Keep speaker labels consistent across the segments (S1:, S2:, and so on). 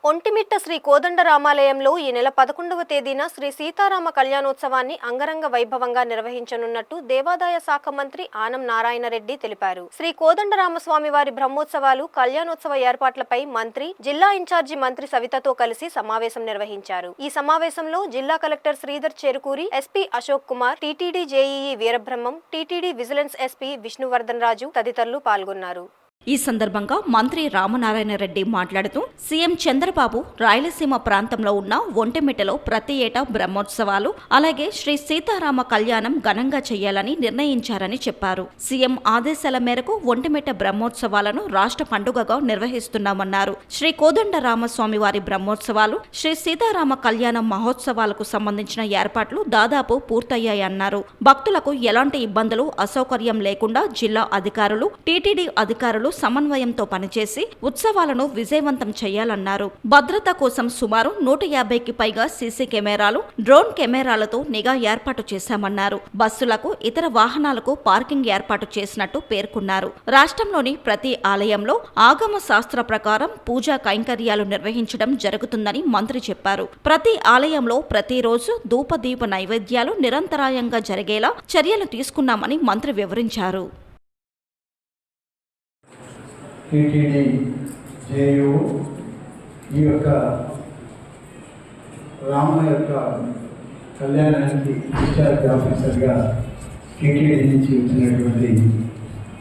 S1: ఒంటిమిట్ట శ్రీ కోదండరామాలయంలో ఈ నెల 11వ తేదీన శ్రీ సీతారామ కళ్యాణోత్సవాన్ని అంగరంగ వైభవంగా నిర్వహించనున్నట్టు దేవాదాయ శాఖ మంత్రి ఆనం నారాయణ రెడ్డి తెలిపారు. శ్రీ కోదండరామస్వామి వారి బ్రహ్మోత్సవాలు కళ్యాణోత్సవ ఏర్పాట్లపై మంత్రి, జిల్లా ఇన్ఛార్జి మంత్రి సవితతో కలిసి సమావేశం నిర్వహించారు. ఈ సమావేశంలో జిల్లా collector Sridhar Cherukuri, SP Ashok Kumar, TTD JEE Veerabrahmam, TTD vigilance SP Vishnuvardhan Raju తదితరులు పాల్గొన్నారు.
S2: ఈ సందర్భంగా మంత్రి రామనారాయణ రెడ్డి మాట్లాడుతూ సీఎం చంద్రబాబు రాయలసీమ ప్రాంతంలో ఉన్న ఒంటిమిట్టలో ప్రతి ఏటా బ్రహ్మోత్సవాలు, అలాగే శ్రీ సీతారామ కళ్యాణం ఘనంగా చేయాలని నిర్ణయించారని చెప్పారు. సీఎం ఆదేశాల మేరకు ఒంటిమిట్ట బ్రహ్మోత్సవాలను రాష్ట్ర పండుగగా నిర్వహిస్తున్నామన్నారు. శ్రీ కోదండరామస్వామి వారి బ్రహ్మోత్సవాలు, శ్రీ సీతారామ కళ్యాణం మహోత్సవాలకు సంబంధించిన ఏర్పాట్లు దాదాపు పూర్తయ్యాయన్నారు. భక్తులకు ఎలాంటి ఇబ్బందులు, అసౌకర్యం లేకుండా జిల్లా అధికారులు, టీటీడీ అధికారులు సమన్వయంతో పనిచేసి ఉత్సవాలను విజయవంతం చేయాలన్నారు. భద్రత కోసం సుమారు 150కి పైగా సీసీ కెమెరాలు, డ్రోన్ కెమెరాలతో నిఘా ఏర్పాటు చేశామన్నారు. బస్సులకు, ఇతర వాహనాలకు పార్కింగ్ ఏర్పాటు చేసినట్టు పేర్కొన్నారు. రాష్ట్రంలోని ప్రతి ఆలయంలో ఆగమ శాస్త్ర ప్రకారం పూజా కైంకర్యాలు నిర్వహించడం జరుగుతుందని మంత్రి చెప్పారు. ప్రతి ఆలయంలో ప్రతిరోజు ధూపదీప నైవేద్యాలు నిరంతరాయంగా జరిగేలా చర్యలు తీసుకున్నామని మంత్రి వివరించారు.
S3: టీటీడీ జేయూ ఈ యొక్క రాముల యొక్క కళ్యాణానికి ఇన్ఛార్జ్ ఆఫీసర్గా టీటీడీ నుంచి వచ్చినటువంటి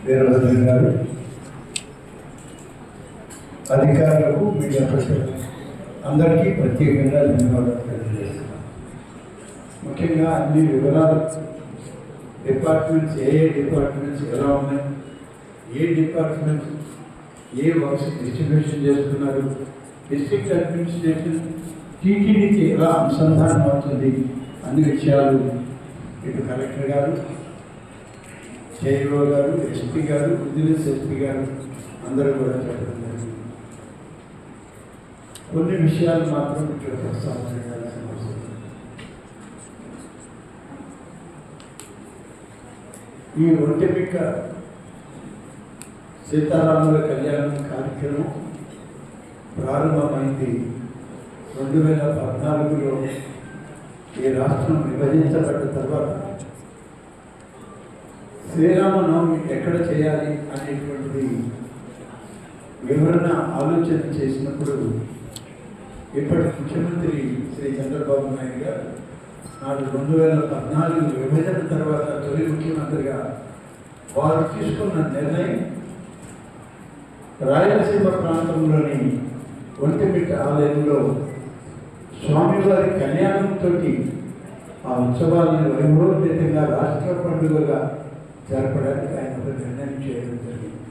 S3: వీరభద్రం గారు, అధికారులకు, మీడియా ప్రజలకు అందరికీ ప్రత్యేకంగా ధన్యవాదాలు తెలియజేస్తున్నాను. ముఖ్యంగా అన్ని వివరాలు, డిపార్ట్మెంట్స్ ఏ డిపార్ట్మెంట్స్ ఎలా ఉన్నాయి, ఏ డిపార్ట్మెంట్స్ ఏ వర్క్స్ డిస్ట్రిబ్యూషన్ చేస్తున్నారు, డిస్ట్రిక్ట్ అడ్మినిస్ట్రేషన్ టీటీడీకి ఎలా అనుసంధానం అవుతుంది, అన్ని విషయాలు ఇటు కలెక్టర్ గారు, జేఈఓ గారు, ఎస్పీ గారు, విజిలెన్స్ ఎస్పీ గారు అందరూ కూడా చెప్పడం జరిగింది. కొన్ని విషయాలు మాత్రం ఇక్కడ ప్రస్తావన చేయాల్సిన అవసరం. ఈ ఒంటిమిట్ట సీతారాముల కళ్యాణం కార్యక్రమం ప్రారంభమైంది 2014లో. ఈ రాష్ట్రం విభజించబడ్డ తర్వాత శ్రీరామనవమి ఎక్కడ చేయాలి అనేటువంటిది వివరణ ఆలోచన చేసినప్పుడు ఇప్పటి ముఖ్యమంత్రి శ్రీ చంద్రబాబు నాయుడు గారు నాడు 2014 విభజన తర్వాత తొలి ముఖ్యమంత్రిగా వారు తీసుకున్న నిర్ణయం రాయలసీమ ప్రాంతంలోని ఒంటిమిట్ట ఆలయంలో స్వామివారి కళ్యాణంతో ఆ ఉత్సవాలను వైభవోపేతంగా రాష్ట్ర పండుగగా జరపడానికి ఆయన నిర్ణయం చేయడం జరిగింది.